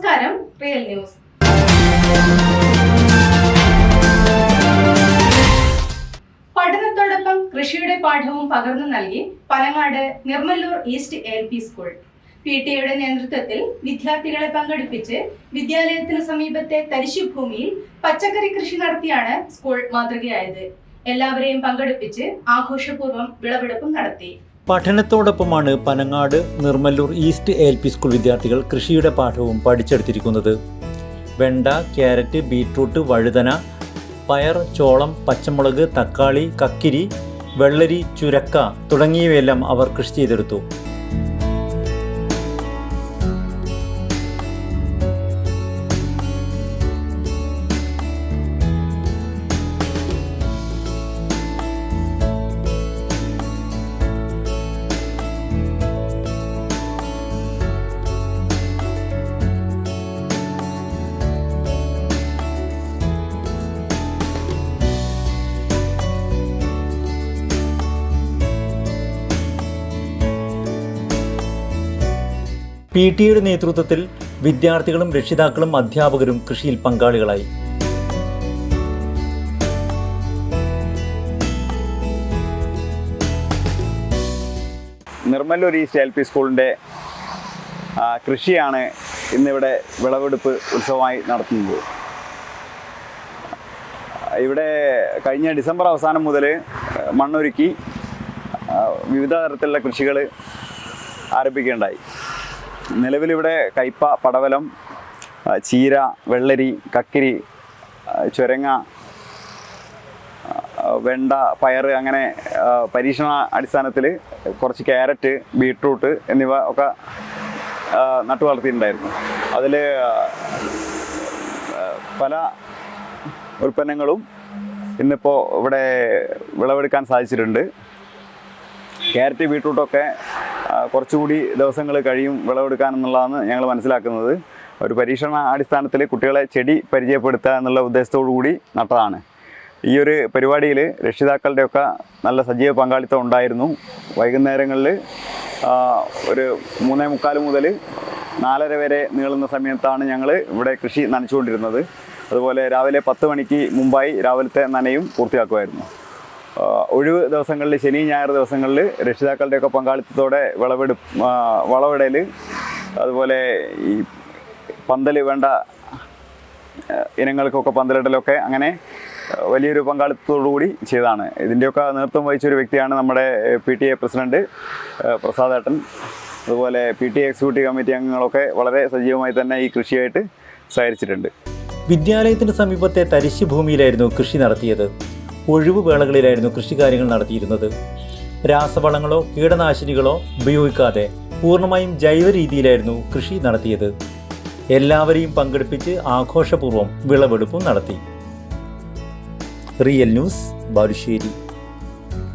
നമസ്കാരം, real news. പഠനത്തോടൊപ്പം കൃഷിയുടെ പാഠവും പകർന്നു നൽകി Panangad Nirmallur east LP school. PTA നേതൃത്വത്തിൽ വിദ്യാർത്ഥികളെ പങ്കെടുപ്പിച്ച് വിദ്യാലയത്തിന് സമീപത്തെ തരിശുഭൂമിയിൽ പച്ചക്കറി കൃഷി നടത്തിയാണ് സ്കൂൾ മാതൃകയായത്. എല്ലാവരെയും പങ്കെടുപ്പിച്ച് ആഘോഷപൂർവ്വം വിളവെടുപ്പും നടത്തി. പഠനത്തോടൊപ്പമാണ് Panangad Nirmallur east LP school വിദ്യാർത്ഥികൾ കൃഷിയുടെ പാഠവും പഠിച്ചെടുത്തിരിക്കുന്നത്. വെണ്ട, ക്യാരറ്റ്, ബീട്രൂട്ട്, വഴുതന, പയർ, ചോളം, പച്ചമുളക്, തക്കാളി, കക്കിരി, വെള്ളരി, ചുരക്ക തുടങ്ങിയവയെല്ലാം അവർ കൃഷി ചെയ്തെടുത്തു. PTA നേതൃത്വത്തിൽ വിദ്യാർത്ഥികളും രക്ഷിതാക്കളും അധ്യാപകരും കൃഷിയിൽ പങ്കാളികളായി. നിർമ്മല്ലൂർ ഈസ്റ്റ് LP സ്കൂളിൻ്റെ കൃഷിയാണ് ഇന്നിവിടെ വിളവെടുപ്പ് ഉത്സവമായി നടത്തുന്നത്. ഇവിടെ കഴിഞ്ഞ ഡിസംബർ അവസാനം മുതൽ മണ്ണൊരുക്കി വിവിധ തരത്തിലുള്ള കൃഷികൾ ആരംഭിക്കുകയുണ്ടായി. നിലവിലിവിടെ കയ്പ, പടവലം, ചീര, വെള്ളരി, കക്കിരി, ചുരങ്ങ, വെണ്ട, പയർ അങ്ങനെ പരീക്ഷണ അടിസ്ഥാനത്തിൽ കുറച്ച് ക്യാരറ്റ്, ബീട്രൂട്ട് എന്നിവ ഒക്കെ നട്ടു വളർത്തിയിട്ടുണ്ടായിരുന്നു. അതിൽ പല ഉൽപ്പന്നങ്ങളും ഇന്നിപ്പോൾ ഇവിടെ വിളവെടുക്കാൻ സാധിച്ചിട്ടുണ്ട്. ക്യാരറ്റ്, ബീട്രൂട്ടൊക്കെ കുറച്ചുകൂടി ദിവസങ്ങൾ കഴിയും വിളവെടുക്കാൻ എന്നുള്ളതാണ് ഞങ്ങൾ മനസ്സിലാക്കുന്നത്. ഒരു പരീക്ഷണ അടിസ്ഥാനത്തിൽ കുട്ടികളെ ചെടി പരിചയപ്പെടുത്തുക എന്നുള്ള ഉദ്ദേശത്തോടു കൂടി നട്ടതാണ്. ഈ ഒരു പരിപാടിയിൽ രക്ഷിതാക്കളുടെയൊക്കെ നല്ല സജീവ പങ്കാളിത്തം ഉണ്ടായിരുന്നു. വൈകുന്നേരങ്ങളിൽ ഒരു 3:45 മുതൽ 4:30 വരെ നീളുന്ന സമയത്താണ് ഞങ്ങൾ ഇവിടെ കൃഷി നനച്ചുകൊണ്ടിരുന്നത്. അതുപോലെ രാവിലെ 10 മണിക്ക് മുമ്പായി രാവിലത്തെ നനയും പൂർത്തിയാക്കുമായിരുന്നു. ഒഴിവ് ദിവസങ്ങളിൽ, ശനി ഞായർ ദിവസങ്ങളിൽ രക്ഷിതാക്കളുടെയൊക്കെ പങ്കാളിത്തത്തോടെ വളവിടൽ, അതുപോലെ ഈ പന്തൽ വേണ്ട ഇനങ്ങൾക്കൊക്കെ പന്തലിടലൊക്കെ അങ്ങനെ വലിയൊരു പങ്കാളിത്തത്തോടുകൂടി ചെയ്തതാണ്. ഇതിൻ്റെയൊക്കെ നേതൃത്വം വഹിച്ചൊരു വ്യക്തിയാണ് നമ്മുടെ PTA പ്രസിഡന്റ് പ്രസാദേട്ടൻ. അതുപോലെ PTA എക്സിക്യൂട്ടീവ് കമ്മിറ്റി അംഗങ്ങളൊക്കെ വളരെ സജീവമായി തന്നെ ഈ കൃഷിയായിട്ട് സഹകരിച്ചിട്ടുണ്ട്. വിദ്യാലയത്തിന് സമീപത്തെ തരിശു ഭൂമിയിലായിരുന്നു കൃഷി നടത്തിയത്. ഒഴിവു വേളകളിലായിരുന്നു കൃഷികാര്യങ്ങൾ നടത്തിയിരുന്നത്. രാസവളങ്ങളോ കീടനാശിനികളോ ഉപയോഗിക്കാതെ പൂർണ്ണമായും ജൈവ രീതിയിലായിരുന്നു കൃഷി നടത്തിയത്. എല്ലാവരെയും പങ്കെടുപ്പിച്ച് ആഘോഷപൂർവ്വം വിളവെടുപ്പും നടത്തി. Real news, Balussery.